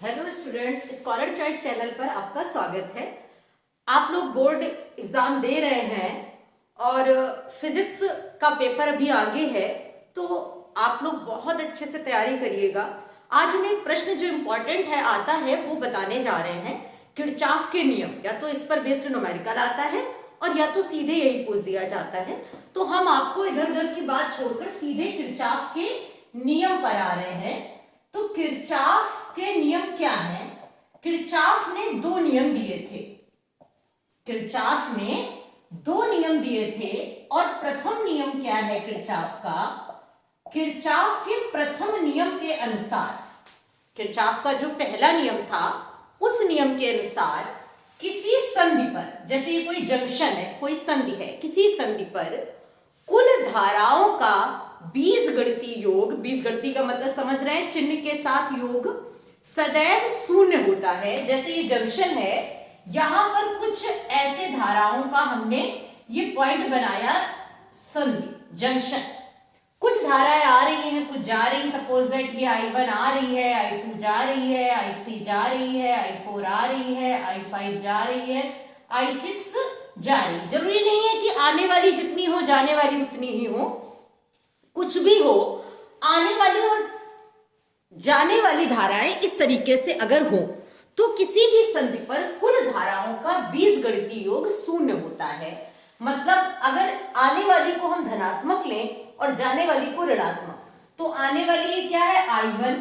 Hello student, scholar choice channel पर आपका स्वागत है। आप लोग बोर्ड एग्जाम दे रहे हैं और फिजिक्स का पेपर अभी आगे है, तो आप लोग बहुत अच्छे से तैयारी करिएगा। आज हम एक प्रश्न जो इम्पोर्टेंट है आता है वो बताने जा रहे हैं। किरचॉफ के नियम, या तो इस पर बेस्ड न्यूमेरिकल आता है और या तो सीधे यही पूछ दिया जाता है। तो हम आपको इधर उधर की बात छोड़कर सीधे किरचॉफ के नियम पर आ रहे हैं। तो किरचॉफ के नियम क्या है? किरचॉफ ने दो नियम दिए थे। किरचॉफ ने दो नियम दिए थे और प्रथम नियम क्या है किरचॉफ का? किरचॉफ के प्रथम नियम के अनुसार, किरचॉफ का जो पहला नियम था उस नियम के अनुसार किसी संधि पर, जैसे ये कोई जंक्शन है, कोई संधि है, किसी संधि पर कुल धाराओं का बीजगणितीय योग, बीजगणितीय का मतलब समझ रहे हैं, चिन्ह के साथ योग सदैव शून्य होता है। जैसे ये जंक्शन है, यहां पर कुछ ऐसे धाराओं का हमने ये पॉइंट बनाया, संधि जंक्शन। कुछ धाराएं आ रही हैं, कुछ जा रही हैं। सपोज दैट ये I1 आ रही है, I2 जा रही है, I3 जा रही है, I4 आ रही है, I5 जा रही है, I6 जा रही है। जरूरी नहीं है कि आने वाली जितनी हो जाने वाली उतनी ही हो, कुछ भी हो, आने वाली और जाने वाली धाराएं इस तरीके से अगर हो तो किसी भी संधि पर कुल धाराओं का बीजगणितीय योग शून्य होता है। मतलब अगर आने वाली को हम धनात्मक लें और जाने वाली को ऋणात्मक, तो आने वाली ये क्या है? I1,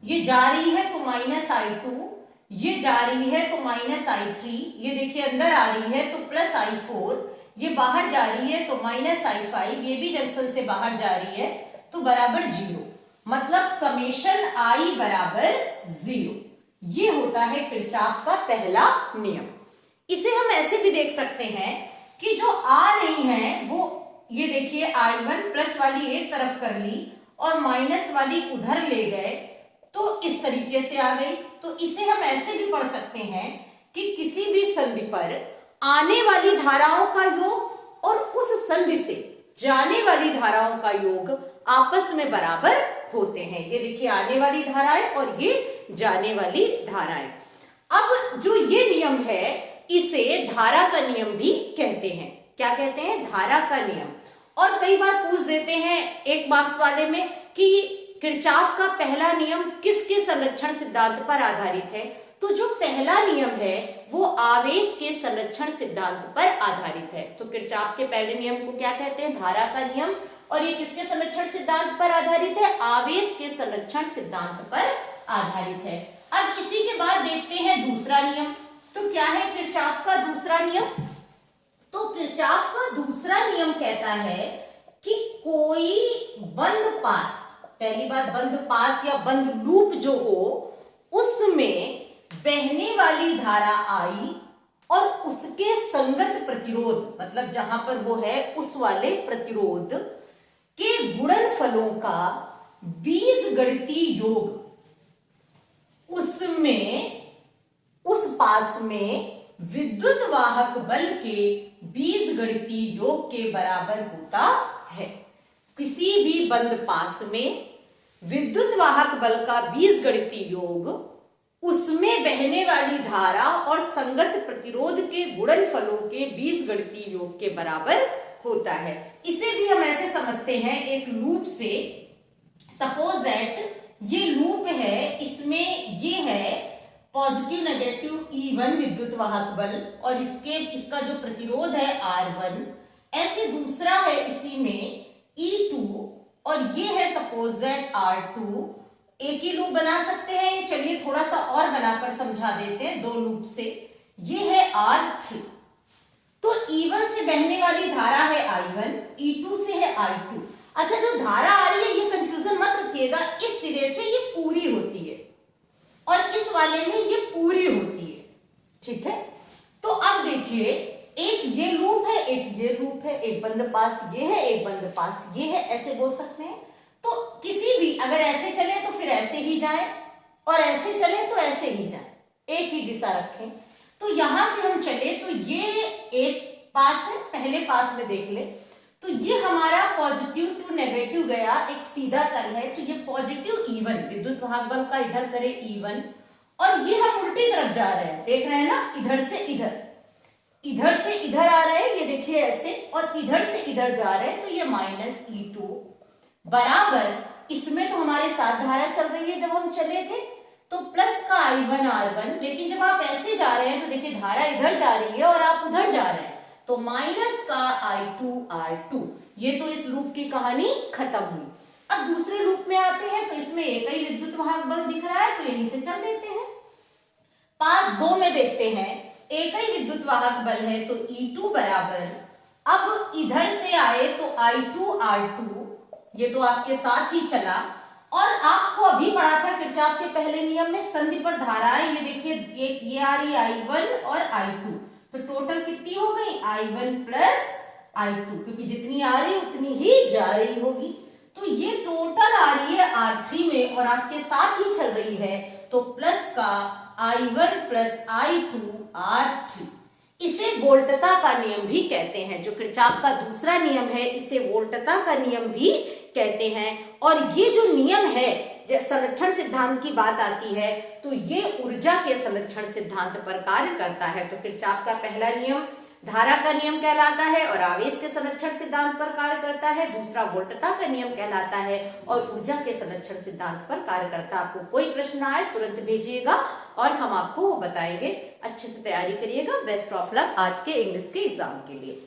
ये जा रही है तो माइनस I2, ये जा रही है तो माइनस I3, ये देखिए अंदर आ रही है तो प्लस I4, ये बाहर जा रही है तो माइनस I5, ये भी जंक्शन से बाहर जा रही है तो बराबर 0। मतलब समेशन I बराबर 0। ये होता है किरचॉफ का पहला नियम। इसे हम ऐसे भी देख सकते हैं कि जो आ रही हैं वो, ये देखिए I1 प्लस वाली एक तरफ कर ली और माइनस वाली उधर ले गए तो इस तरीके से आ गई। तो इसे हम ऐसे भी पढ़ सकते हैं कि किसी भी संधि पर आने वाली धाराओं का योग और उस संधि से जाने वाली धाराओं का योग आपस में बराबर होते हैं। ये देखिए आने वाली धाराएं और ये जाने वाली धाराएं। अब जो ये नियम है इसे धारा का नियम भी कहते हैं। क्या कहते हैं? धारा का नियम। और कई बार पूछ देते हैं एक मार्क्स वाले में कि किरचॉफ का पहला नियम किसके संरक्षण सिद्धांत पर आधारित है? तो जो पहला नियम है वो आवेश के संरक्षण सिद्धांत पर आधारित है। तो किरचॉफ के पहले नियम को क्या कहते हैं? धारा का नियम। और ये किसके संरक्षण सिद्धांत पर आधारित है? आवेश के संरक्षण सिद्धांत पर आधारित है। अब इसी के बाद देखते हैं दूसरा नियम। तो क्या है किरचॉफ का दूसरा नियम? तो किरचॉफ का दूसरा नियम कहता है कि कोई बंद पास, पहली बात बंद पास या बंद लूप जो हो, उसमें बहने वाली धारा I और उसके संगत प्रतिरोध, मतलब जहां पर वो है उस वाले प्रतिरोध के गुणनफलों का बीजगणितीय योग उसमें, उस पास में विद्युत वाहक बल के बीजगणितीय योग के बराबर होता है। किसी भी बंद पास में विद्युत वाहक बल का बीजगणितीय योग उसमें बहने वाली धारा और संगत प्रतिरोध के गुणनफलों के बीजगणितीय योग के बराबर होता है। इसे भी हम ऐसे समझते हैं एक लूप से। सपोज दैट ये लूप है, इसमें ये है पॉजिटिव नेगेटिव E1 विद्युत वाहक बल और इसका जो प्रतिरोध है R1, ऐसे दूसरा है इसी में E2 और ये है सपोज दैट R2। एक ही लूप बना सकते हैं, चलिए थोड़ा सा और बनाकर समझा देते हैं दो लूप से। ये है R3, तो E1 से बहने वाली धारा है I1, E2 से है I2। अच्छा, जो धारा आ रही है ये कंफ्यूजन मत रखिएगा, इस सिरे से ये पूरी होती है और इस वाले में ये पूरी होती है, ठीक है। तो अब देखिए एक ये लूप है, एक ये लूप है, एक बंद पास ये है, एक बंद पास ये है, ऐसे बोल सकते हैं। तो किसी भी अगर ऐसे चले तो फिर ऐसे ही जाए और ऐसे चले तो ऐसे ही जाए, एक ही दिशा रखें। तो यहां से हम चले तो ये एक पास है, पहले पास में देख ले तो ये हमारा पॉजिटिव टू नेगेटिव गया, एक सीधा तल है, तो ये पॉजिटिव E1 विद्युत वाहक बल का इधर करे E1 और ये हम उल्टी तरफ जा रहे हैं, देख रहे हैं ना, इधर से इधर, इधर से इधर आ रहे हैं, ये देखिए ऐसे, और इधर से इधर जा रहे हैं, तो ये -E2 बराबर, इसमें तो हमारे साथ धारा चल रही है जब हम चले थे, तो प्लस का I1 R1, लेकिन जब आप ऐसे जा रहे हैं तो देखिए धारा इधर जा रही है और आप उधर जा रहे हैं, तो माइनस का I2 R2। ये तो इस लूप की कहानी खत्म हुई। अब दूसरे लूप में आते हैं, तो इसमें एक ही विद्युत वाहक बल दिख रहा है, तो यहीं से चल देते हैं। पास 2 में देखते हैं, एक ही विद्युत वाहक बल है, तो E2 बराबर, अब इधर से आए तो I2 R2, ये तो आपके साथ ही चला, और आपको अभी पढ़ा था किरचॉफ के पहले नियम में संधि पर धाराएं, ये देखिए एक ये आ रही I1 और I2, तो टोटल कितनी हो गई I1 प्लस I2, क्योंकि जितनी आ रही उतनी ही जा रही होगी, तो ये टोटल आ रही है R3 में और आपके साथ ही चल रही है, तो प्लस का I1 प्लस I2 R3। इसे वोल्टता का नियम भी कहते हैं, जो किरचॉफ का दूसरा नियम है, इसे वोल्टता का नियम भी कहते हैं। और ये जो नियम है, जब संरक्षण सिद्धांत की बात आती है, तो ये ऊर्जा के संरक्षण सिद्धांत पर कार्य करता है। तो किरचॉफ का पहला नियम धारा का नियम कहलाता है और आवेश के संरक्षण सिद्धांत पर कार्य करता है, दूसरा वोल्टता का नियम कहलाता है और ऊर्जा के संरक्षण सिद्धांत पर कार्य करता है। आपको कोई प्रश्न आए तुरंत भेजिएगा और हम आपको वो बताएंगे। अच्छे से तैयारी करिएगा। बेस्ट ऑफ लक आज के इंग्लिश के एग्जाम के लिए।